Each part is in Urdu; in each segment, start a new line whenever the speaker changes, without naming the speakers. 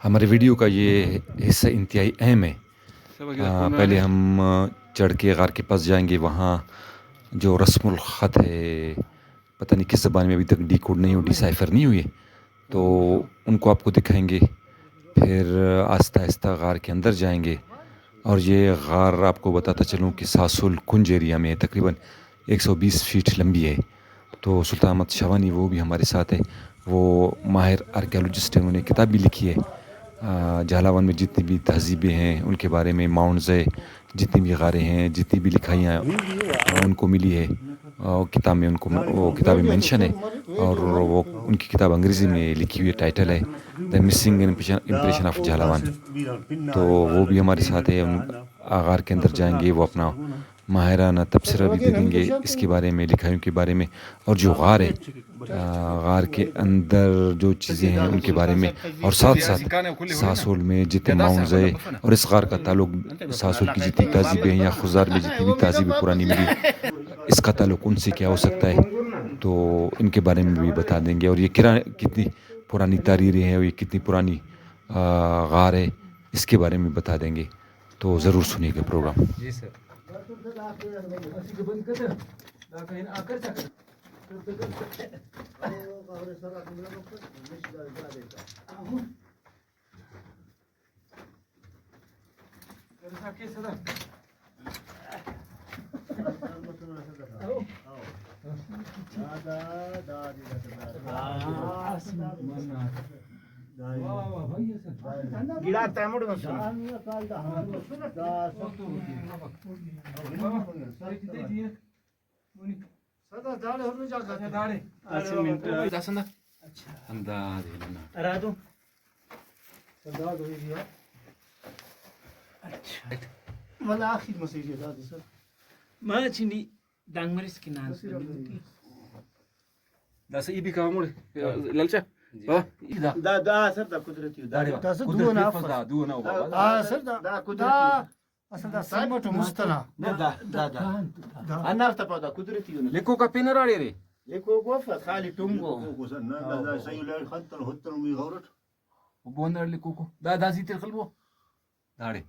ہمارے ویڈیو کا یہ حصہ انتہائی اہم ہے۔ پہلے ہم چڑھ کے غار کے پاس جائیں گے، وہاں جو رسم الخط ہے پتہ نہیں کس زبان میں ابھی تک ڈی کوڈ نہیں ہوئی، ڈی سائفر نہیں ہوئی ہے، تو ان کو آپ کو دکھائیں گے۔ پھر آہستہ آہستہ غار کے اندر جائیں گے، اور یہ غار آپ کو بتاتا چلوں کہ ساسول کنج ایریا میں ہے، تقریباً 120 فیٹ لمبی ہے۔ تو سلطان احمد شوانی وہ بھی ہمارے ساتھ ہے، وہ ماہر آرکیالوجسٹ ہیں، انہوں نے کتاب بھی لکھی ہے جہلاون میں جتنی بھی تہذیبیں ہیں ان کے بارے میں، ماؤنٹز ہے، جتنی بھی غاریں ہیں، جتنی بھی لکھائیاں ان کو ملی ہے کتاب میں، ان کو وہ کتابیں مینشن ہے، اور وہ ان کی کتاب انگریزی میں لکھی ہوئی ٹائٹل ہے دا مسنگ امپریشن آف جہلاون۔ تو وہ بھی ہمارے ساتھ ہے، غار کے اندر جائیں گے، وہ اپنا ماہرانہ تبصرہ بھی دے دیں گے اس کے بارے میں، لکھائیوں کے بارے میں، اور جو غار ہے غار کے اندر جو چیزیں ہیں ان کے بارے میں، اور ساتھ ساتھ ساسول میں جتنے ماؤنٹز ہے، اور اس غار کا تعلق ساسول کی جتنی تہذیبیں ہیں یا خزار میں جتنی بھی تہذیبیں پرانی ملی، اس کا تعلق ان سے کیا ہو سکتا ہے، تو ان کے بارے میں بھی بتا دیں گے، اور یہ کتنی پرانی تاریخیں ہیں، اور یہ کتنی پرانی غار ہے، اس کے بارے میں بتا دیں گے۔ تو ضرور سنیے گا پروگرام۔ جی سر۔
ما چنی دنگ مریس کی نان
داسه ای بی کامور لالچا
دا سر دا قدرتی دا
سر دو نه
دو نه
سر
دا قدرتی
دا اصل دا سیمټو مستنا
دا انا ارتفع دا قدرتی
لیکو کا پینر اړې ری
لیکو گوفا خالی ټونګو
دا سيل خنتر هتر مي غورت
وبوندر لیکو دا دازي تر خلبو داړي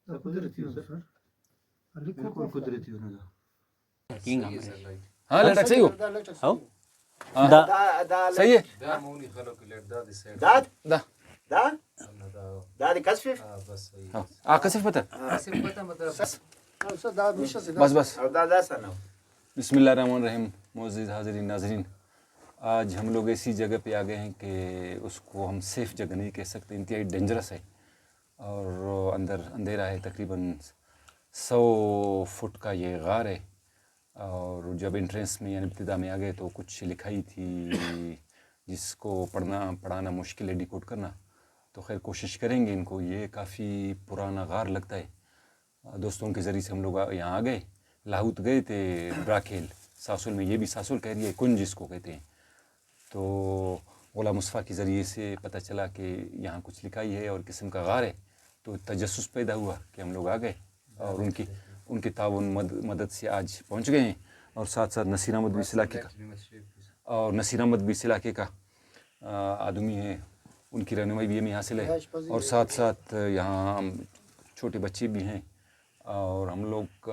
دا قدرتی سر لیکو قدرتی دا
ها لټک صحیح
او
دا
صحیح ہے
دا موني خلق لټ دا دي سيد
دا
دا
دا دا دی کشف
بس صحیح
کسف پتہ
سر دا مشه سي
بس بس
او دا سنو
بسم اللہ الرحمن الرحیم۔ معزز حاضرین ناظرین، آج ہم لوگ ایسی جگہ پہ آ گئے ہیں کہ اس کو ہم سیف جگہ نہیں کہہ سکتے، انتہائی ڈینجرس ہے، اور اندر اندھیرا ہے، تقریباً 100 فٹ کا یہ غار ہے، اور جب انٹرنس میں یعنی ابتدا میں آ گئے تو کچھ لکھائی تھی جس کو پڑھانا مشکل ہے، ڈیکوڈ کرنا، تو خیر کوشش کریں گے ان کو۔ یہ کافی پرانا غار لگتا ہے، دوستوں کے ذریعے سے ہم لوگ یہاں آ گئے، لاہوت گئے تھے، براکھیل ساسول میں، یہ بھی ساسول کہہ رہی ہے، کنج جس کو کہتے ہیں، تو غلام مصطفیٰ کے ذریعے سے پتہ چلا کہ یہاں کچھ لکھائی ہے اور قسم کا غار ہے، تو تجسس پیدا ہوا کہ ہم لوگ آ گئے، اور ان کی تعاون مدد سے آج پہنچ گئے ہیں، اور ساتھ ساتھ نصیر احمد بھی اس علاقے کا آدمی ہے، ان کی رہنمائی بھی ہمیں حاصل ہے، اور ساتھ ساتھ یہاں چھوٹے بچے بھی ہیں، اور ہم لوگ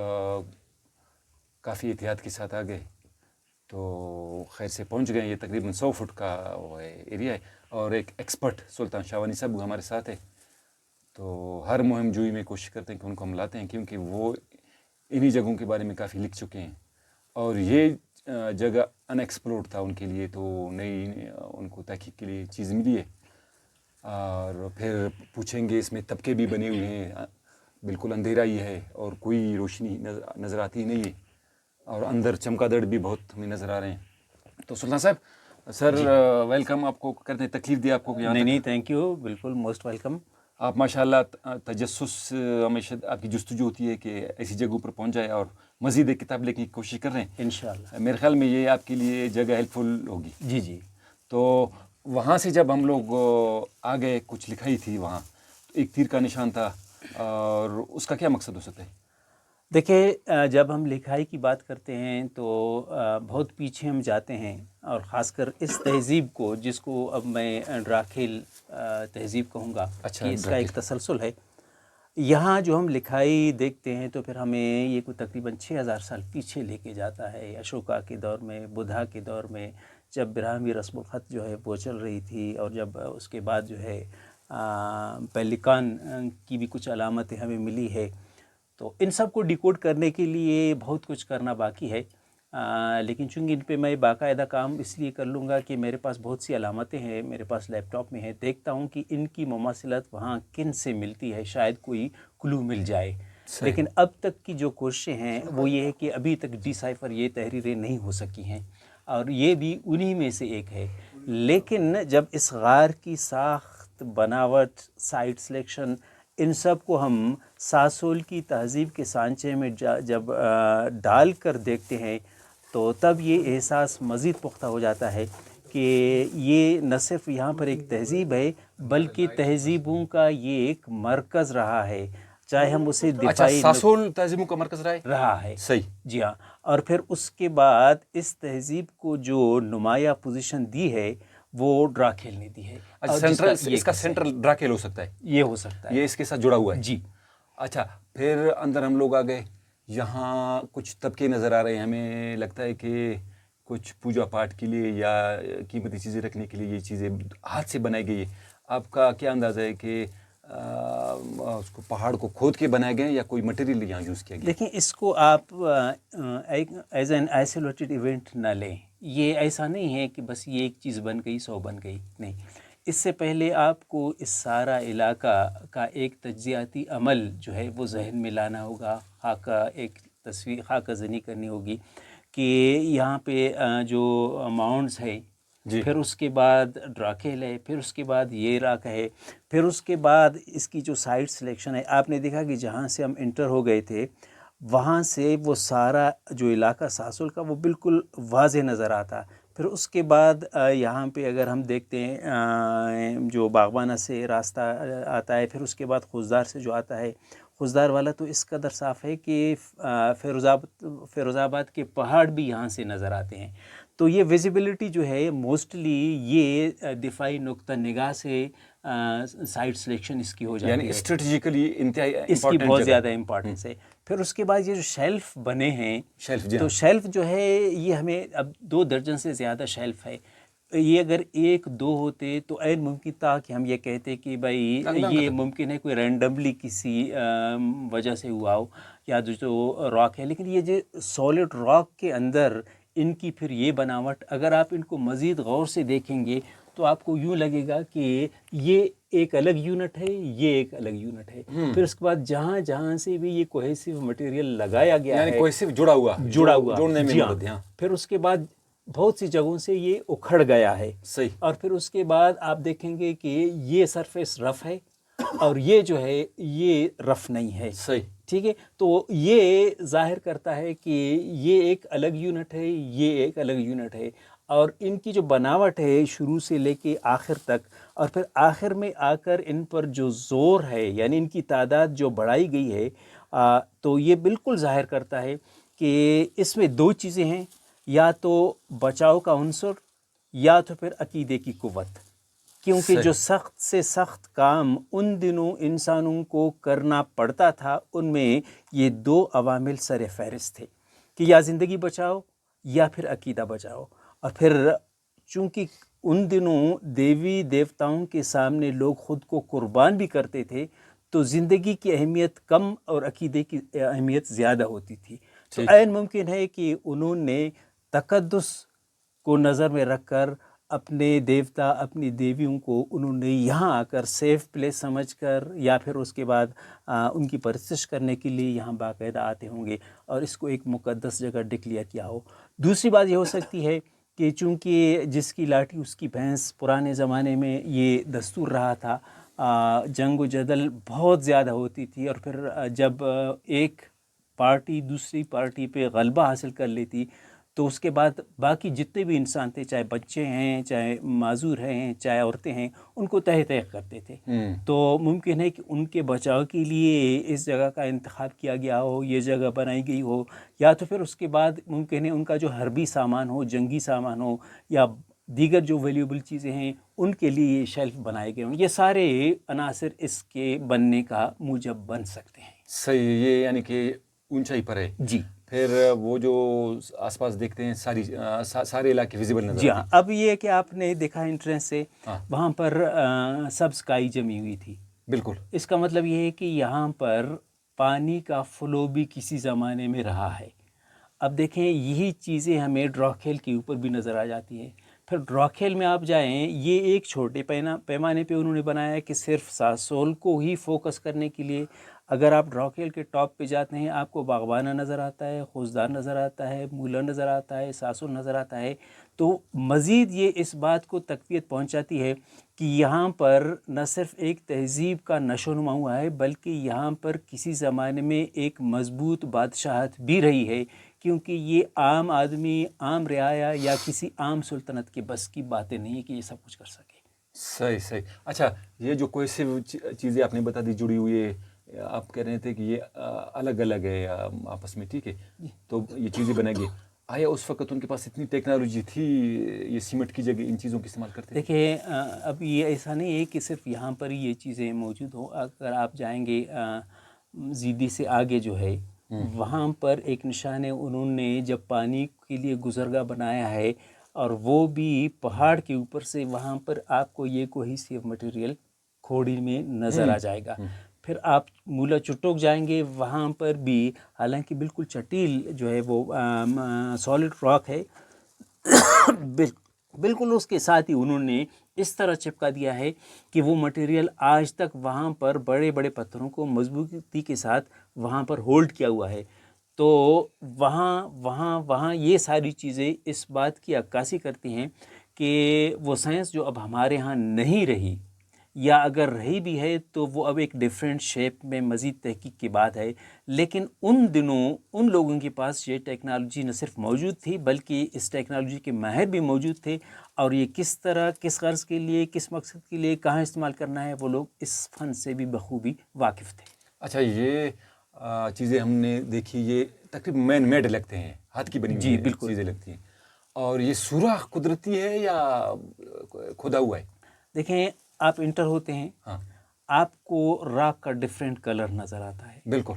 کافی احتیاط کے ساتھ آ گئے، تو خیر سے پہنچ گئے۔ یہ تقریباً 100 فٹ کا وہ ہے ایریا ہے، اور ایک ایکسپرٹ سلطان شاوانی صاحب ہمارے ساتھ ہے، تو ہر مہم جوئی میں کوشش کرتے ہیں کہ ان کو ہم لاتے ہیں، کیونکہ وہ انہی جگہوں کے بارے میں کافی لکھ چکے ہیں، اور یہ جگہ ان ایکسپلورڈ تھا ان کے لیے، تو نئی ان کو تحقیق کے لیے چیز ملی ہے، اور پھر پوچھیں گے، اس میں طبقے بھی بنے ہوئے ہیں، بالکل اندھیرا ہی ہے اور کوئی روشنی نظر آتی نہیں ہے، اور اندر چمگادڑ بھی بہت ہمیں نظر آ رہے ہیں۔ تو سلطان صاحب، سر ویلکم آپ کو کرتے ہیں، تکلیف دیا آپ کو یہاں؟
نہیں تھینک یو، بالکل موسٹ ویلکم۔
آپ ماشاءاللہ تجسس ہمیشہ آپ کی جستجو ہوتی ہے کہ ایسی جگہوں پر پہنچ جائے، اور مزید ایک کتاب لکھنے کی کوشش کر رہے ہیں
انشاءاللہ۔
میرے خیال میں یہ آپ کے لیے جگہ ہیلپ فل ہوگی۔
جی
تو وہاں سے جب ہم لوگ آ گئے، کچھ لکھائی تھی وہاں، تو ایک تیر کا نشان تھا، اور اس کا کیا مقصد ہو سکتا ہے؟
دیکھیں جب ہم لکھائی کی بات کرتے ہیں تو بہت پیچھے ہم جاتے ہیں، اور خاص کر اس تہذیب کو جس کو اب میں ڈراکھیل تہذیب کہوں گا کہ اس کا ایک تسلسل ہے. یہاں جو ہم لکھائی دیکھتے ہیں تو پھر ہمیں یہ کوئی تقریباً 6000 سال پیچھے لے کے جاتا ہے، اشوکا کے دور میں، بدھا کے دور میں، جب براہمی رسم الخط جو ہے وہ چل رہی تھی، اور جب اس کے بعد جو ہے پیلیکان کی بھی کچھ علامتیں ہمیں ملی ہے. تو ان سب کو ڈیکوڈ کرنے کے لیے بہت کچھ کرنا باقی ہے، لیکن چونکہ ان پہ میں باقاعدہ کام اس لیے کر لوں گا کہ میرے پاس بہت سی علامتیں ہیں، میرے پاس لیپ ٹاپ میں ہے، دیکھتا ہوں کہ ان کی مماثلت وہاں کن سے ملتی ہے، شاید کوئی کلو مل جائے. لیکن اب تک کی جو کوششیں ہیں وہ یہ ہے کہ ابھی تک ڈی سائفر یہ تحریریں نہیں ہو سکی ہیں، اور یہ بھی انہی میں سے ایک ہے. لیکن جب اس غار کی ساخت، بناوٹ، سائٹ سلیکشن، ان سب کو ہم ساسول کی تہذیب کے سانچے میں جب ڈال کر دیکھتے ہیں تو تب یہ احساس مزید پختہ ہو جاتا ہے کہ یہ نہ صرف یہاں پر ایک تہذیب ہے بلکہ تہذیبوں کا یہ ایک مرکز رہا ہے، چاہے ہم اسے دفاعی
ساسول تہذیبوں کا مرکز
رہا ہے.
صحیح.
جی ہاں. اور پھر اس کے بعد اس تہذیب کو جو نمایاں پوزیشن دی ہے وہ ڈراکھیل نے دی ہے.
اس کا سینٹرل ڈراکھیل ہو سکتا ہے،
یہ ہو سکتا ہے،
یہ اس کے ساتھ جڑا ہوا ہے.
جی.
اچھا، پھر اندر ہم لوگ آ گئے، یہاں کچھ طبقے نظر آ رہے ہیں، ہمیں لگتا ہے کہ کچھ پوجا پاٹ کے لیے یا قیمتی چیزیں رکھنے کے لیے یہ چیزیں ہاتھ سے بنائی گئی ہے. آپ کا کیا اندازہ ہے کہ اس کو پہاڑ کو کھود کے بنائے گئے یا کوئی مٹیریل یہاں یوز کیا گیا؟
دیکھیں اس کو آپ ایز این آئسولیٹڈ ایونٹ نہ لیں. یہ ایسا نہیں ہے کہ بس یہ ایک چیز بن گئی 100 بن گئی، نہیں. اس سے پہلے آپ کو اس سارا علاقہ کا ایک تجزیاتی عمل جو ہے وہ ذہن میں لانا ہوگا، ایک تصویر خاکہ زنی کرنی ہوگی کہ یہاں پہ جو ماؤنٹس ہے، پھر اس کے بعد ڈراکھیل ہے، پھر اس کے بعد یہ علاقہ ہے، پھر اس کے بعد اس کی جو سائٹ سلیکشن ہے. آپ نے دیکھا کہ جہاں سے ہم انٹر ہو گئے تھے وہاں سے وہ سارا جو علاقہ ساسول کا وہ بالکل واضح نظر آتا. پھر اس کے بعد یہاں پہ اگر ہم دیکھتے ہیں جو باغبانہ سے راستہ آتا ہے، پھر اس کے بعد خوزدار سے جو آتا ہے، خوزدار والا تو اس قدر صاف ہے کہ فیروز آباد کے پہاڑ بھی یہاں سے نظر آتے ہیں. تو یہ ویزیبلٹی جو ہے موسٹلی یہ دفاعی نقطہ نگاہ سے سائٹ سلیکشن اس کی ہو جاتی ہے،
یعنی اسٹریٹجیکلی انتہائی
اس کی بہت زیادہ امپورٹنس ہے. پھر اس کے بعد یہ جو شیلف بنے ہیں، تو شیلف جو ہے یہ ہمیں اب 2 درجن سے زیادہ شیلف ہے. یہ اگر 1-2 ہوتے تو عین ممکن تھا کہ ہم یہ کہتے کہ بھائی یہ ممکن ہے کوئی رینڈملی کسی وجہ سے ہوا ہو یا جو راک ہے. لیکن یہ جو سالڈ راک کے اندر ان کی پھر یہ بناوٹ، اگر آپ ان کو مزید غور سے دیکھیں گے تو آپ کو یوں لگے گا کہ یہ ایک الگ یونٹ ہے، یہ ایک الگ یونٹ ہے. پھر اس کے بعد جہاں جہاں سے بھی یہ کوہیسو مٹیریل لگایا گیا ہے،
کوہیسو جڑا ہوا جوڑنے میں مدد.
پھر اس کے بعد بہت سی جگہوں سے یہ اکھڑ گیا ہے.
صحیح.
اور پھر اس کے بعد آپ دیکھیں گے کہ یہ سرفیس رف ہے اور یہ جو ہے یہ رف نہیں ہے.
صحیح.
ٹھیک ہے. تو یہ ظاہر کرتا ہے کہ یہ ایک الگ یونٹ ہے، یہ ایک الگ یونٹ ہے، اور ان کی جو بناوٹ ہے شروع سے لے کے آخر تک، اور پھر آخر میں آ کر ان پر جو زور ہے یعنی ان کی تعداد جو بڑھائی گئی ہے، تو یہ بالکل ظاہر کرتا ہے کہ اس میں 2 چیزیں ہیں، یا تو بچاؤ کا عنصر یا تو پھر عقیدے کی قوت. کیونکہ جو سخت سے سخت کام ان دنوں انسانوں کو کرنا پڑتا تھا ان میں یہ 2 عوامل سر فہرست تھے کہ یا زندگی بچاؤ یا پھر عقیدہ بچاؤ. اور پھر چونکہ ان دنوں دیوی دیوتاؤں کے سامنے لوگ خود کو قربان بھی کرتے تھے تو زندگی کی اہمیت کم اور عقیدے کی اہمیت زیادہ ہوتی تھی. تو عین ممکن ہے کہ انہوں نے تقدس کو نظر میں رکھ کر اپنے دیوتا، اپنی دیویوں کو انہوں نے یہاں آ کر سیف پلیس سمجھ کر یا پھر اس کے بعد ان کی پرستش کرنے کے لیے یہاں باقاعدہ آتے ہوں گے اور اس کو ایک مقدس جگہ ڈکلیئر کیا ہو. دوسری بات یہ ہو سکتی ہے کہ چونکہ جس کی لاٹھی اس کی بھینس، پرانے زمانے میں یہ دستور رہا تھا، جنگ و جدل بہت زیادہ ہوتی تھی، اور پھر جب ایک پارٹی دوسری پارٹی پہ غلبہ حاصل کر لیتی تو اس کے بعد باقی جتنے بھی انسان تھے، چاہے بچے ہیں، چاہے معذور ہیں، چاہے عورتیں ہیں، ان کو تہہ تہہ کرتے تھے. تو ممکن ہے کہ ان کے بچاؤ کے لیے اس جگہ کا انتخاب کیا گیا ہو، یہ جگہ بنائی گئی ہو، یا تو پھر اس کے بعد ممکن ہے ان کا جو حربی سامان ہو، جنگی سامان ہو، یا دیگر جو ویلیوبل چیزیں ہیں ان کے لیے یہ شیلف بنائے گئے ہوں. یہ سارے عناصر اس کے بننے کا موجب بن سکتے ہیں.
صحیح. یہ یعنی کہ اونچائی پر ہے.
جی.
پھر وہ جو آس پاس دیکھتے ہیں سارے علاقے ویزیبل نظر
جی
آتے
ہاں.
ہیں.
اب یہ کہ آپ نے دیکھا انٹرنس سے وہاں پر سب اسکائی جمی ہوئی تھی.
بالکل.
اس کا مطلب یہ ہے کہ یہاں پر پانی کا فلو بھی کسی زمانے میں رہا ہے. اب دیکھیں یہی چیزیں ہمیں ڈراکھیل کے اوپر بھی نظر آ جاتی ہیں. پھر ڈراکھیل میں آپ جائیں، یہ ایک چھوٹے پیمانے پہ انہوں نے بنایا ہے کہ صرف ساسول کو ہی فوکس کرنے کے لیے. اگر آپ ڈراکھیل کے ٹاپ پہ جاتے ہیں آپ کو باغبانہ نظر آتا ہے، خوزدار نظر آتا ہے، مولا نظر آتا ہے، ساسول نظر آتا ہے. تو مزید یہ اس بات کو تقویت پہنچاتی ہے کہ یہاں پر نہ صرف ایک تہذیب کا نشو نما ہوا ہے، بلکہ یہاں پر کسی زمانے میں ایک مضبوط بادشاہت بھی رہی ہے، کیونکہ یہ عام آدمی، عام رعایا یا کسی عام سلطنت کے بس کی باتیں نہیں ہے کہ یہ سب کچھ کر سکے.
صحیح صحیح. اچھا، یہ جو کوئی سی چیزیں آپ نے بتا دی جڑی ہوئی ہے، آپ کہہ رہے تھے کہ یہ الگ الگ ہے آپس میں، ٹھیک ہے، تو یہ چیزیں بنائی گئی. آیا اس وقت ان کے پاس اتنی ٹیکنالوجی تھی یہ سیمنٹ کی جگہ ان چیزوں کا استعمال کرتے تھے؟
دیکھیں اب یہ ایسا نہیں ہے کہ صرف یہاں پر یہ چیزیں موجود ہوں. اگر آپ جائیں گے زیدی سے آگے جو ہے وہاں پر ایک نشان ہے، انہوں نے جب پانی کے لیے گزرگاہ بنایا ہے اور وہ بھی پہاڑ کے اوپر سے، وہاں پر آپ کو یہ کوہیسیو مٹیریل کھوڑی میں نظر آ جائے گا. پھر آپ مولا چٹوک جائیں گے، وہاں پر بھی حالانکہ بالکل چٹیل جو ہے وہ سالڈ راک ہے، بالکل اس کے ساتھ ہی انہوں نے اس طرح چپکا دیا ہے کہ وہ مٹیریل آج تک وہاں پر بڑے بڑے پتھروں کو مضبوطی کے ساتھ وہاں پر ہولڈ کیا ہوا ہے. تو وہاں یہ ساری چیزیں اس بات کی عکاسی کرتی ہیں کہ وہ سائنس جو اب ہمارے ہاں نہیں رہی، یا اگر رہی بھی ہے تو وہ اب ایک ڈیفرنٹ شیپ میں مزید تحقیق کی بات ہے. لیکن ان دنوں ان لوگوں کے پاس یہ ٹیکنالوجی نہ صرف موجود تھی بلکہ اس ٹیکنالوجی کے ماہر بھی موجود تھے، اور یہ کس طرح، کس غرض کے لیے، کس مقصد کے لیے، کہاں استعمال کرنا ہے، وہ لوگ اس فن سے بھی بخوبی واقف تھے.
اچھا، یہ چیزیں ہم نے دیکھی، یہ تقریباً مین میڈ لگتے ہیں، ہاتھ کی بنی ہوئی
جی بالکل.
چیزیں لگتی ہیں. اور یہ سوراخ قدرتی ہے یا کھودا ہوا ہے؟
دیکھیں آپ انٹر ہوتے ہیں، آپ کو راک کا ڈیفرنٹ کلر نظر آتا ہے.
بالکل.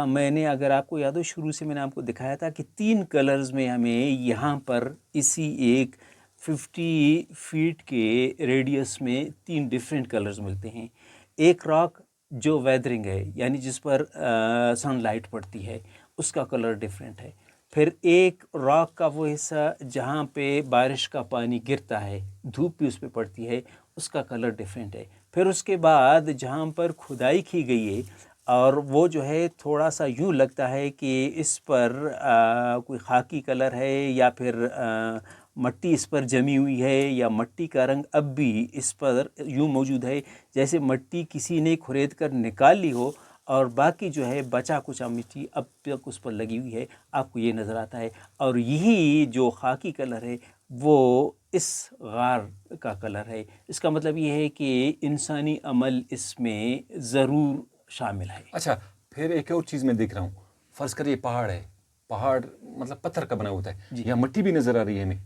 میں نے، اگر آپ کو یاد ہو، شروع سے میں نے آپ کو دکھایا تھا کہ 3 کلرز میں ہمیں یہاں پر اسی ایک 50 فیٹ کے ریڈیس میں 3 ڈیفرنٹ کلرز ملتے ہیں. ایک راک جو ویدرنگ ہے، یعنی جس پر سن لائٹ پڑتی ہے، اس کا کلر ڈیفرنٹ ہے. پھر ایک راک کا وہ حصہ جہاں پہ بارش کا پانی گرتا ہے، دھوپ بھی اس پہ پڑتی ہے، اس کا کلر ڈیفرنٹ ہے. پھر اس کے بعد جہاں پر کھدائی کی گئی ہے اور وہ جو ہے تھوڑا سا یوں لگتا ہے کہ اس پر کوئی خاکی کلر ہے، یا پھر مٹی اس پر جمی ہوئی ہے، یا مٹی کا رنگ اب بھی اس پر یوں موجود ہے جیسے مٹی کسی نے کھرید کر نکال لی ہو، اور باقی جو ہے بچا کچا مٹی اب تک اس پر لگی ہوئی ہے. آپ کو یہ نظر آتا ہے. اور یہی جو خاکی کلر ہے وہ اس غار کا کلر ہے. اس کا مطلب یہ ہے کہ انسانی عمل اس میں ضرور شامل ہے.
اچھا، پھر ایک اور چیز میں دیکھ رہا ہوں، فرض کر یہ پہاڑ ہے، پہاڑ مطلب پتھر کا بنا ہوتا ہے. یہاں مٹی بھی نظر آ رہی ہے ہمیں،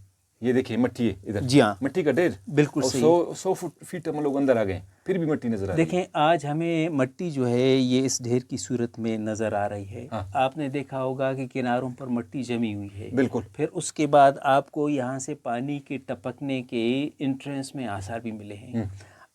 یہ دیکھیے مٹی ہے ادھر.
جی ہاں،
مٹی کا ڈھیر.
بالکل صحیح.
100 فٹ ہم لوگ اندر آ گئے، پھر بھی مٹی نظر آ رہی ہے.
دیکھیں آج ہمیں مٹی جو ہے یہ اس ڈھیر کی صورت میں نظر آ رہی ہے. آپ نے دیکھا ہوگا کہ کناروں پر مٹی جمی ہوئی ہے.
بالکل.
پھر اس کے بعد آپ کو یہاں سے پانی کے ٹپکنے کے انٹرنس میں آثار بھی ملے ہیں.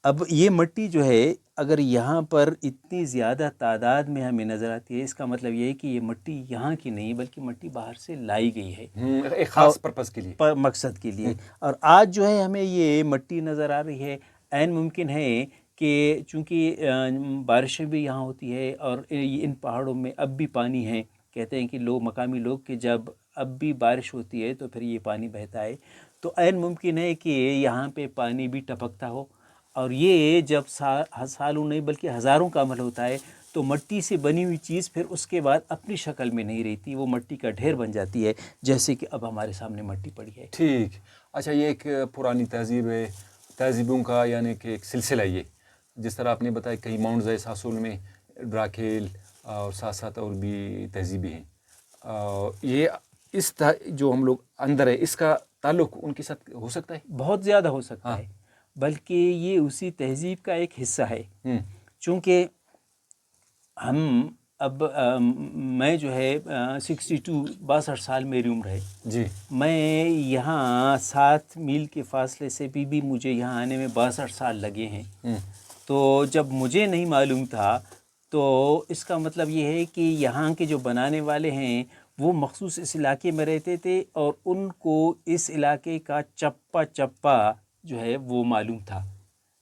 اب یہ مٹی جو ہے اگر یہاں پر اتنی زیادہ تعداد میں ہمیں نظر آتی ہے، اس کا مطلب یہ ہے کہ یہ مٹی یہاں کی نہیں بلکہ مٹی باہر سے لائی گئی ہے
ایک خاص پرپس کے لیے،
مقصد کے لیے. اور آج جو ہے ہمیں یہ مٹی نظر آ رہی ہے. عین ممکن ہے کہ چونکہ بارشیں بھی یہاں ہوتی ہے اور ان پہاڑوں میں اب بھی پانی ہے. کہتے ہیں کہ مقامی لوگ کہ جب اب بھی بارش ہوتی ہے تو پھر یہ پانی بہتا ہے. تو عین ممکن ہے کہ یہاں پہ پانی بھی ٹپکتا ہو، اور یہ جب سالوں نہیں بلکہ ہزاروں کا عمل ہوتا ہے تو مٹی سے بنی ہوئی چیز پھر اس کے بعد اپنی شکل میں نہیں رہتی، وہ مٹی کا ڈھیر بن جاتی ہے، جیسے کہ اب ہمارے سامنے مٹی پڑی ہے۔
ٹھیک، اچھا یہ ایک پرانی تہذیب ہے، تہذیبوں کا یعنی کہ ایک سلسلہ، یہ جس طرح آپ نے بتایا کئی ماؤنٹز ہے ساسول میں، ڈراکھیل اور ساتھ ساتھ اور بھی تہذیبیں ہیں، یہ اس جو ہم لوگ اندر ہے اس کا تعلق ان کے ساتھ ہو سکتا ہے؟
بہت زیادہ ہو سکتا ہے، بلکہ یہ اسی تہذیب کا ایک حصہ ہے، چونکہ ہم اب میں جو ہے 62 سال میری عمر ہے
جی،
میں یہاں 7 میل کے فاصلے سے بھی مجھے یہاں آنے میں 62 سال لگے ہیں، تو جب مجھے نہیں معلوم تھا تو اس کا مطلب یہ ہے کہ یہاں کے جو بنانے والے ہیں وہ مخصوص اس علاقے میں رہتے تھے اور ان کو اس علاقے کا چپا چپا جو ہے وہ معلوم تھا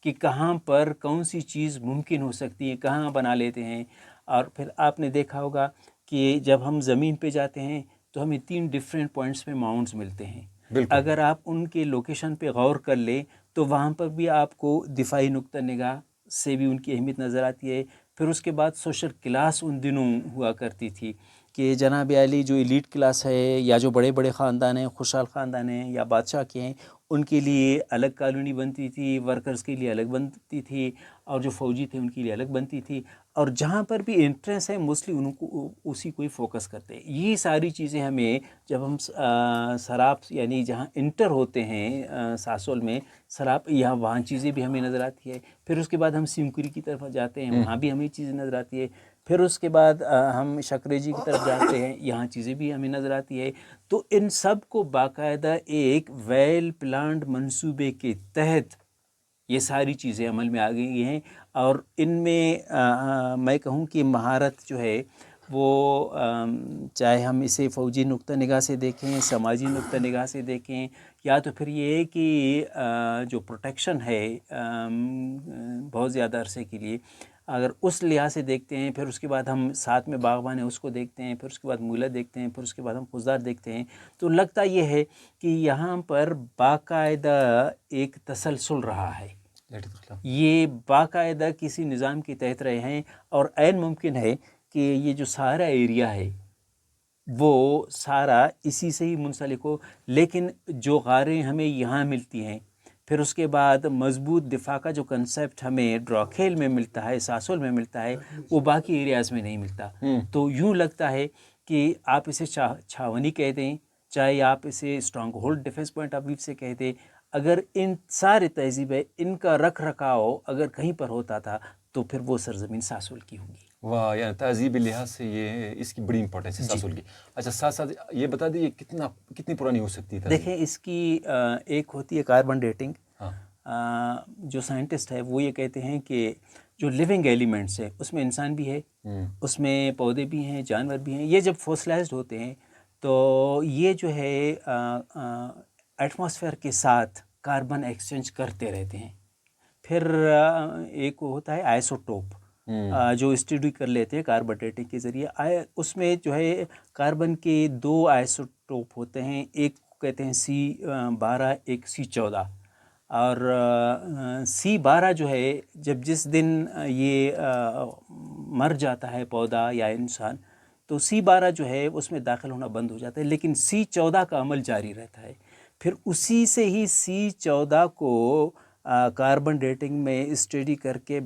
کہ کہاں پر کون سی چیز ممکن ہو سکتی ہے، کہاں بنا لیتے ہیں۔ اور پھر آپ نے دیکھا ہوگا کہ جب ہم زمین پہ جاتے ہیں تو ہمیں 3 ڈیفرنٹ پوائنٹس پہ ماؤنٹس ملتے ہیں،
بالکل،
اگر آپ ان کے لوکیشن پہ غور کر لیں تو وہاں پر بھی آپ کو دفاعی نقطہ نگاہ سے بھی ان کی اہمیت نظر آتی ہے۔ پھر اس کے بعد سوشل کلاس ان دنوں ہوا کرتی تھی کہ جناب عالی جو ایلیٹ کلاس ہے یا جو بڑے بڑے خاندان ہیں، خوشحال خاندان ہیں یا بادشاہ کے ہیں، ان کے لیے الگ کالونی بنتی تھی، ورکرز کے لیے الگ بنتی تھی، اور جو فوجی تھے ان کے لیے الگ بنتی تھی، اور جہاں پر بھی انٹرنس ہے موسٹلی ان کو اسی کو ہی فوکس کرتے ہیں۔ یہ ساری چیزیں ہمیں جب ہم سراب یعنی جہاں انٹر ہوتے ہیں ساسول میں سراب، یہاں وہاں چیزیں بھی ہمیں نظر آتی ہے، پھر اس کے بعد ہم سیمکری کی طرف جاتے ہیں، وہاں بھی ہمیں چیزیں نظر آتی ہے، پھر اس کے بعد ہم شکریجی کی طرف جاتے ہیں، یہاں چیزیں بھی ہمیں نظر آتی ہے۔ تو ان سب کو باقاعدہ ایک ویل پلانڈ منصوبے کے تحت یہ ساری چیزیں عمل میں آ گئی ہیں، اور ان میں میں کہوں کہ مہارت جو ہے وہ چاہے ہم اسے فوجی نقطہ نگاہ سے دیکھیں، سماجی نقطہ نگاہ سے دیکھیں، یا تو پھر یہ ہے کہ جو پروٹیکشن ہے بہت زیادہ عرصے کے لیے، اگر اس لحاظ سے دیکھتے ہیں، پھر اس کے بعد ہم ساتھ میں باغبان ہیں اس کو دیکھتے ہیں، پھر اس کے بعد مولہ دیکھتے ہیں، پھر اس کے بعد ہم خضدار دیکھتے ہیں، تو لگتا یہ ہے کہ یہاں پر باقاعدہ ایک تسلسل رہا ہے، یہ باقاعدہ کسی نظام کے تحت رہے ہیں، اور عین ممکن ہے کہ یہ جو سارا ایریا ہے وہ سارا اسی سے ہی منسلک ہو، لیکن جو غاریں ہمیں یہاں ملتی ہیں، پھر اس کے بعد مضبوط دفاع کا جو کنسیپٹ ہمیں ڈراکھیل میں ملتا ہے، ساسول میں ملتا ہے، وہ باقی ایریاز میں نہیں ملتا۔ تو یوں لگتا ہے کہ آپ اسے چھاونی کہہ دیں، چاہے آپ اسے strong hold defence point of view سے کہہ دیں، اگر ان سارے تہذیب ہے ان کا رکھ رکھاؤ اگر کہیں پر ہوتا تھا تو پھر وہ سرزمین ساسول کی ہوں گی۔
واہ، یعنی تہذیبی لحاظ سے یہ اس کی بڑی امپورٹنس ہے ساسول کی۔ اچھا، ساتھ ساتھ یہ بتا دیجیے کتنی پرانی ہو سکتی ہے تہذیب؟
دیکھیں اس کی ایک ہوتی ہے کاربن ڈیٹنگ، جو سائنٹسٹ ہے وہ یہ کہتے ہیں کہ جو لیونگ ایلیمنٹس ہے اس میں انسان بھی ہے، اس میں پودے بھی ہیں، جانور بھی ہیں، یہ جب فوسلائزڈ ہوتے ہیں تو یہ جو ہے ایٹماسفیئر کے ساتھ کاربن ایکسچینج کرتے رہتے ہیں۔ پھر ایک ہوتا ہے آئسوٹوپ، جو اسٹڈی کر لیتے ہیں کاربن ڈیٹنگ کے ذریعے، اس میں جو ہے کاربن کے 2 آئسوٹوپ ہوتے ہیں، ایک کہتے ہیں C12، ایک C14، اور C12 جو ہے جس دن یہ مر جاتا ہے پودا یا انسان تو C12 جو ہے اس میں داخل ہونا بند ہو جاتا ہے، لیکن C14 کا عمل جاری رہتا ہے۔ پھر اسی سے ہی C14 کو کاربن ڈیٹنگ میں اسٹڈی کر کے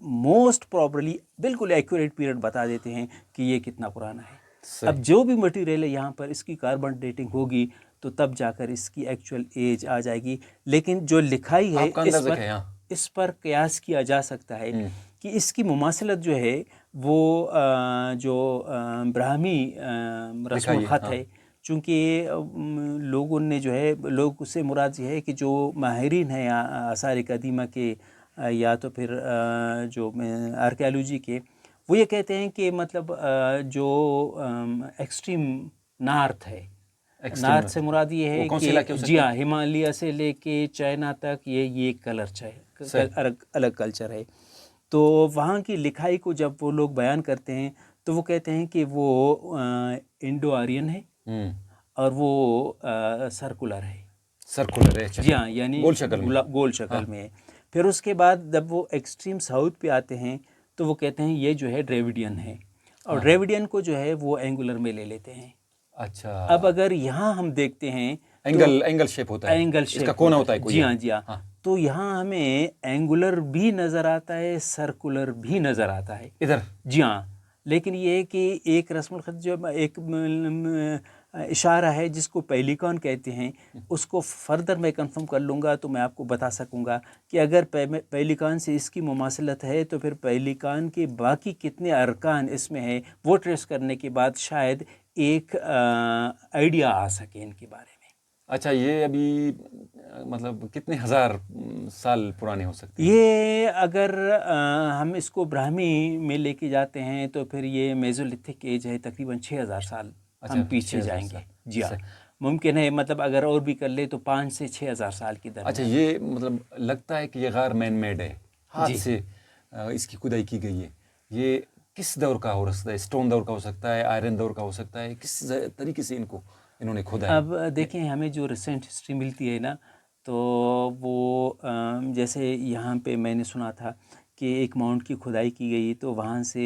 موسٹ پرابلی بالکل ایکوریٹ پیریڈ بتا دیتے ہیں کہ یہ کتنا پرانا ہے۔ اب جو بھی مٹیریل ہے یہاں پر اس کی کاربن ڈیٹنگ ہوگی تو تب جا کر اس کی ایکچوئل ایج آ جائے گی، لیکن جو لکھائی ہے اس پر قیاس کیا جا سکتا ہے کہ اس کی مماثلت جو ہے وہ جو براہمی رسم الخط ہے، چونکہ لوگوں نے جو ہے لوگ اس سے مراد یہ ہے کہ جو ماہرین ہیں آثار قدیمہ کے یا تو پھر جو آرکیالوجی کے، وہ یہ کہتے ہیں کہ مطلب جو ایکسٹریم نارتھ ہے، نارتھ سے مراد یہ ہے کہ جی ہاں ہمالیہ سے لے کے چائنا تک یہ الگ کلچر ہے، تو وہاں کی لکھائی کو جب وہ لوگ بیان کرتے ہیں تو وہ کہتے ہیں کہ وہ انڈو آرین ہے اور وہ سرکولر ہے، جی ہاں، یعنی گول شکل میں ہے۔ پھر اس کے بعد جب وہ ایکسٹریم ساؤتھ پہ آتے ہیں تو وہ کہتے ہیں یہ جو ہے ڈریوڈین ہے، اور ڈریوڈین کو جو ہے وہ اینگولر میں لے لیتے ہیں.
اچھا،
اب اگر یہاں ہم دیکھتے ہیں
اینگل شیپ ہوتا ہے،
اینگل
اس کا
شیپ
کونا ہوتا ہے کوئی.
جی ہاں جی ہاں، تو یہاں ہمیں اینگولر بھی نظر آتا ہے، سرکولر بھی نظر آتا ہے
ادھر.
جی ہاں. لیکن یہ ہے کہ ایک رسم الخط جو ایک اشارہ ہے جس کو پیلیکان کہتے ہیں، اس کو فردر میں کنفرم کر لوں گا تو میں آپ کو بتا سکوں گا کہ اگر پیلیکان سے اس کی مماثلت ہے تو پھر پیلیکان کے باقی کتنے ارکان اس میں ہیں وہ ٹریس کرنے کے بعد شاید ایک آئیڈیا آ سکے ان کے بارے میں.
اچھا، یہ ابھی مطلب کتنے ہزار سال پرانے ہو سکتے ہیں؟
یہ اگر ہم اس کو براہمی میں لے کے جاتے ہیں تو پھر یہ میزولیتھک ایج ہے، تقریباً 6000 سال ہم پیچھے جائیں گے. جی ہاں، ممکن ہے مطلب اگر اور بھی کر لے تو 5 سے 6000 سال کی درمیان.
اچھا، یہ مطلب لگتا ہے کہ یہ غار مین میڈ ہے، ہاتھ سے اس کی کھدائی کی گئی ہے. یہ کس دور کا ہو سکتا ہے؟ اسٹون دور کا ہو سکتا ہے، آئرن دور کا ہو سکتا ہے، کس طریقے سے انہوں نے کھودا ہے؟
اب دیکھیں ہمیں جو ریسنٹ ہسٹری ملتی ہے نا، تو وہ جیسے یہاں پہ میں نے سنا تھا کہ ایک ماؤنٹ کی کھدائی کی گئی تو وہاں سے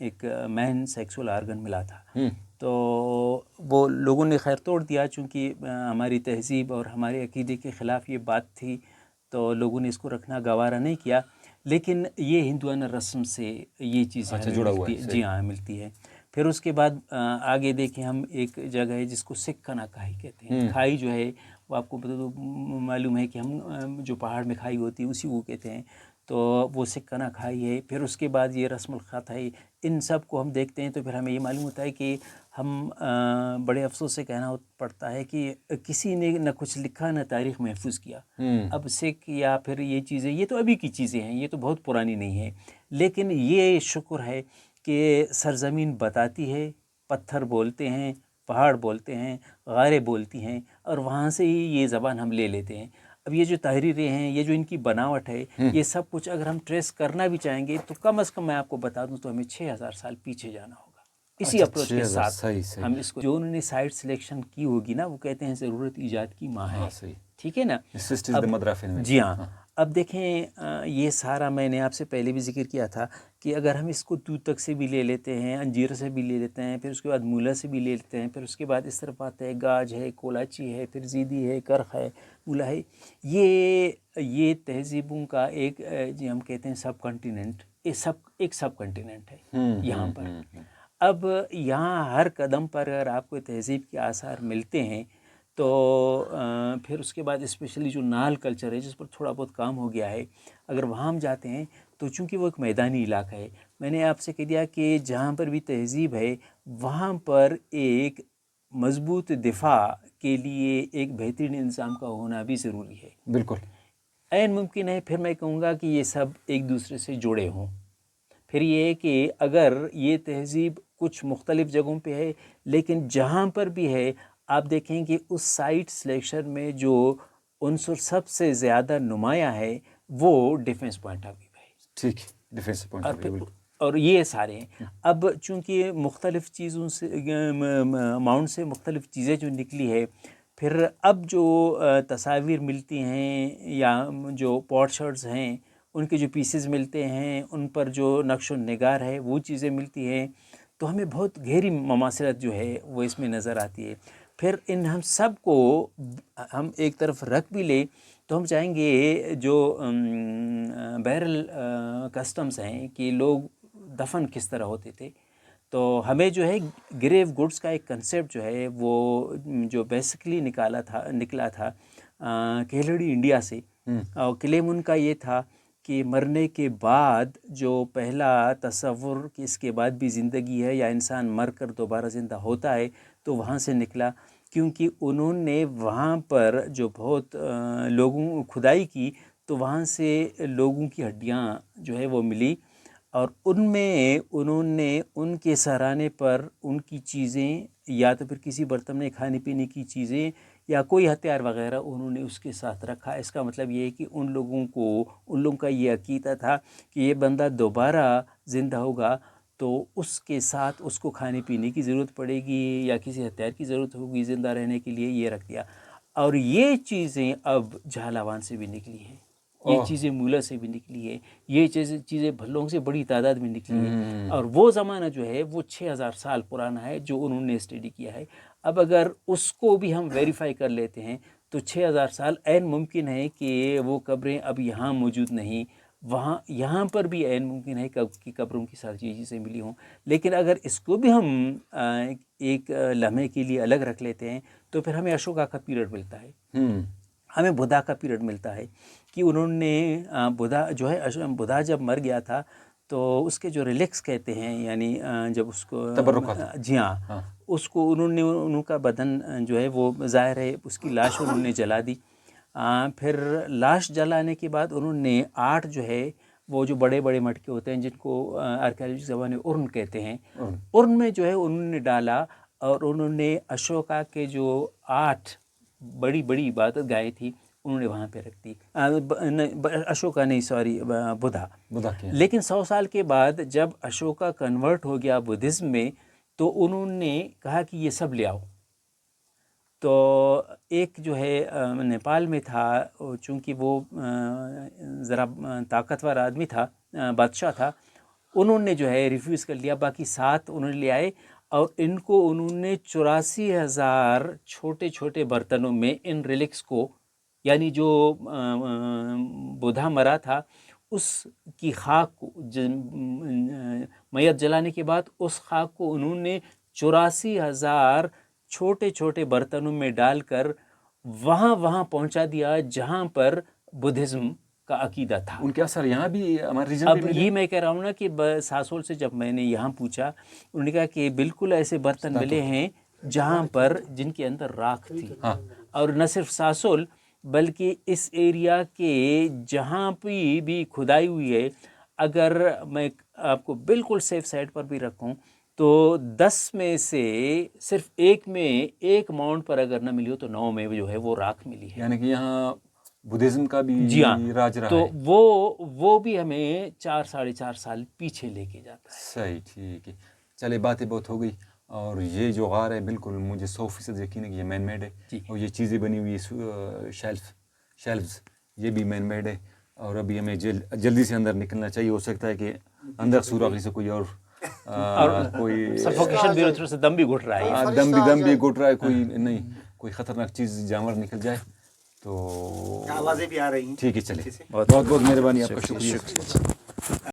ایک مین سیکسول آرگن ملا تھا. تو وہ لوگوں نے خیر توڑ دیا، چونکہ ہماری تہذیب اور ہمارے عقیدے کے خلاف یہ بات تھی تو لوگوں نے اس کو رکھنا گوارا نہیں کیا. لیکن یہ ہندوانہ رسم سے یہ چیزیں
جڑا ہوا ہے.
جی ہاں ملتی ہے. پھر اس کے بعد آگے دیکھیں ہم ایک جگہ ہے جس کو سکھنا کھائی کہتے ہیں. کھائی جو ہے وہ آپ کو معلوم ہے کہ ہم جو پہاڑ میں کھائی ہوتی ہے اسی کو کہتے ہیں، تو وہ سکھنا کھائی ہے. پھر اس کے بعد یہ رسم الخط ہے. ان سب کو ہم دیکھتے ہیں تو پھر ہمیں یہ معلوم ہوتا ہے کہ ہم بڑے افسوس سے کہنا پڑتا ہے کہ کسی نے نہ کچھ لکھا نہ تاریخ محفوظ کیا. اب سکھ یا پھر یہ چیزیں یہ تو ابھی کی چیزیں ہیں، یہ تو بہت پرانی نہیں ہیں، لیکن یہ شکر ہے کہ سرزمین بتاتی ہے، پتھر بولتے ہیں، پہاڑ بولتے ہیں، غاریں بولتی ہیں، اور وہاں سے ہی یہ زبان ہم لے لیتے ہیں. اب یہ جو تحریریں ہیں، یہ جو ان کی بناوٹ ہے، یہ سب کچھ اگر ہم ٹریس کرنا بھی چاہیں گے تو کم از کم میں آپ کو بتا دوں تو ہمیں 6000 سال پیچھے جانا ہوگا. اسی اپروچ کے ساتھ ہم اس کو جو انہوں نے سائٹ سلیکشن کی ہوگی نا، وہ کہتے ہیں ضرورت ایجاد کی ماں ہے. ٹھیک ہے نا؟ جی ہاں. اب دیکھیں یہ سارا میں نے آپ سے پہلے بھی ذکر کیا تھا کہ اگر ہم اس کو توتک سے بھی لے لیتے ہیں، انجیر سے بھی لے لیتے ہیں، پھر اس کے بعد مولا سے بھی لے لیتے ہیں، پھر اس کے بعد اس طرف آتا ہے گاج ہے، کولاچی ہے، پھر زیدی ہے، کرخ ہے، مولا ہے. یہ تہذیبوں کا ایک جی ہم کہتے ہیں سب کنٹیننٹ، ایک سب کنٹیننٹ ہے یہاں پر. اب یہاں ہر قدم پر اگر آپ کو تہذیب کے آثار ملتے ہیں تو پھر اس کے بعد اسپیشلی جو نال کلچر ہے جس پر تھوڑا بہت کام ہو گیا ہے، اگر وہاں ہم جاتے ہیں تو چونکہ وہ ایک میدانی علاقہ ہے، میں نے آپ سے کہہ دیا کہ جہاں پر بھی تہذیب ہے وہاں پر ایک مضبوط دفاع کے لیے ایک بہترین انظام کا ہونا بھی ضروری ہے.
بالکل
عین ممکن ہے پھر میں کہوں گا کہ یہ سب ایک دوسرے سے جڑے ہوں. پھر یہ ہے کہ اگر یہ تہذیب کچھ مختلف جگہوں پہ ہے لیکن جہاں پر بھی ہے آپ دیکھیں کہ اس سائٹ سلیکشن میں جو عنصر سب سے زیادہ نمایاں ہے وہ ڈیفنس پوائنٹ آف ویو ہے.
ٹھیک، ڈیفنس پوائنٹ آف ویو.
اور یہ سارے ہیں. اب چونکہ مختلف چیزوں سے ماؤنٹ سے مختلف چیزیں جو نکلی ہے، پھر اب جو تصاویر ملتی ہیں یا جو پوٹ شرٹس ہیں ان کے جو پیسز ملتے ہیں، ان پر جو نقش و نگار ہے وہ چیزیں ملتی ہیں، تو ہمیں بہت گہری مماثلت جو ہے وہ اس میں نظر آتی ہے. پھر ان ہم سب کو ہم ایک طرف رکھ بھی لیں تو ہم چاہیں گے جو بیرل کسٹمز ہیں کہ لوگ دفن کس طرح ہوتے تھے، تو ہمیں جو ہے گریو گڈس کا ایک کنسیپٹ جو ہے وہ جو بیسکلی نکلا تھا کیلڑی انڈیا سے. اور کلیم ان کا یہ تھا کہ مرنے کے بعد جو پہلا تصور کہ اس کے بعد بھی زندگی ہے یا انسان مر کر دوبارہ زندہ ہوتا ہے تو وہاں سے نکلا، کیونکہ انہوں نے وہاں پر جو بہت لوگوں کھدائی کی تو وہاں سے لوگوں کی ہڈیاں جو ہے وہ ملی، اور ان میں انہوں نے ان کے سہرانے پر ان کی چیزیں یا تو پھر کسی برتن میں کھانے پینے کی چیزیں یا کوئی ہتھیار وغیرہ انہوں نے اس کے ساتھ رکھا. اس کا مطلب یہ ہے کہ ان لوگوں کا یہ عقیدہ تھا کہ یہ بندہ دوبارہ زندہ ہوگا تو اس کے ساتھ اس کو کھانے پینے کی ضرورت پڑے گی یا کسی ہتھیار کی ضرورت ہوگی زندہ رہنے کے لیے، یہ رکھ دیا. اور یہ چیزیں اب جھالاوان سے بھی نکلی ہیں یہ چیزیں مولر سے بھی نکلی ہے، یہ چیزیں بھلوں سے بڑی تعداد میں نکلی ہیں، اور وہ زمانہ جو ہے وہ 6000 سال پرانا ہے جو انہوں نے اسٹڈی کیا ہے۔ اب اگر اس کو بھی ہم ویریفائی کر لیتے ہیں تو 6000 سال عین ممکن ہے کہ وہ قبریں اب یہاں موجود نہیں، وہاں یہاں پر بھی عین ممکن ہے کہ قبروں کی ساری چیزیں ملی ہوں۔ لیکن اگر اس کو بھی ہم ایک لمحے کے لیے الگ رکھ لیتے ہیں تو پھر ہمیں اشوکا کا پیریڈ ملتا ہے، ہمیں بدھا کا پیریڈ ملتا ہے کہ انہوں نے بدھا جو ہے بدھا جب مر گیا تھا تو اس کے جو ریلیکس کہتے ہیں، یعنی جب اس کو جی ہاں اس کو انہوں کا بدن جو ہے وہ ظاہر ہے اس کی لاش انہوں نے جلا دی، پھر لاش جلانے کے بعد انہوں نے 8 جو ہے وہ جو بڑے بڑے مٹکے ہوتے ہیں جن کو آرکیالوجی زبان میں ارن کہتے ہیں، ارن میں جو ہے انہوں نے ڈالا اور انہوں نے اشوکا کے جو 8 بڑی بڑی عبادت گاہیں تھی انہوں نے وہاں پہ رکھ دی، اشوکا نہیں سوری بدھا۔ لیکن 100 سال کے بعد جب اشوکا کنورٹ ہو گیا بدھزم میں تو انہوں نے کہا کہ یہ سب لے آؤ، تو ایک جو ہے نیپال میں تھا، چونکہ وہ ذرا طاقتور آدمی تھا، بادشاہ تھا، انہوں نے جو ہے ریفیوز کر لیا، باقی 7 انہوں نے لے آئے اور ان کو انہوں نے 84,000 چھوٹے چھوٹے برتنوں میں ان ریلکس کو، یعنی جو بدھا مرا تھا اس کی خاک کو میت جلانے کے بعد اس خاک کو انہوں نے 84,000 چھوٹے چھوٹے برتنوں میں ڈال کر وہاں پہنچا دیا جہاں پر بدھزم کا عقیدہ تھا۔
ان کے اثر یہاں بھی ہمارے ریجن
اب یہ میں کہہ رہا ہوں نا کہ ساسول سے جب میں نے یہاں پوچھا انہوں نے کہا کہ بالکل ایسے برتن ملے ہیں جہاں پر جن کے اندر راکھ تھی، اور نہ صرف ساسول بلکہ اس ایریا کے جہاں بھی کھدائی ہوئی ہے، اگر میں آپ کو بالکل سیف سائڈ پر بھی رکھوں تو 10 میں سے صرف ایک ماؤنٹ پر اگر نہ ملی ہو تو 9 میں جو ہے وہ راکھ ملی ہے،
یعنی کہ یہاں بدھزم کا بھی
جی ہاں
راج رہا
تو
ہے۔
وہ بھی ہمیں 4-4.5 سال پیچھے لے کے جاتا ہے۔
صحیح، ٹھیک ہے، چلے باتیں بہت ہو گئی، اور یہ جو غار ہے بالکل مجھے 100% یقین ہے کہ یہ مین میڈ ہے، اور یہ چیزیں بنی ہوئی شیلفز یہ بھی مین میڈ ہے، اور ابھی ہمیں جلدی سے اندر نکلنا چاہیے، ہو سکتا ہے کہ اندر سوراخی سے کوئی اور کوئی
سفوکیشن بھی تھوڑا سا دم بھی گھٹ رہا ہے،
دم بھی گھٹ رہا ہے، کوئی خطرناک چیز جانور نکل جائے تو
آوازیں بھی آ رہی ہیں۔
ٹھیک ہے، چلے، بہت بہت مہربانی، آپ کا شکریہ۔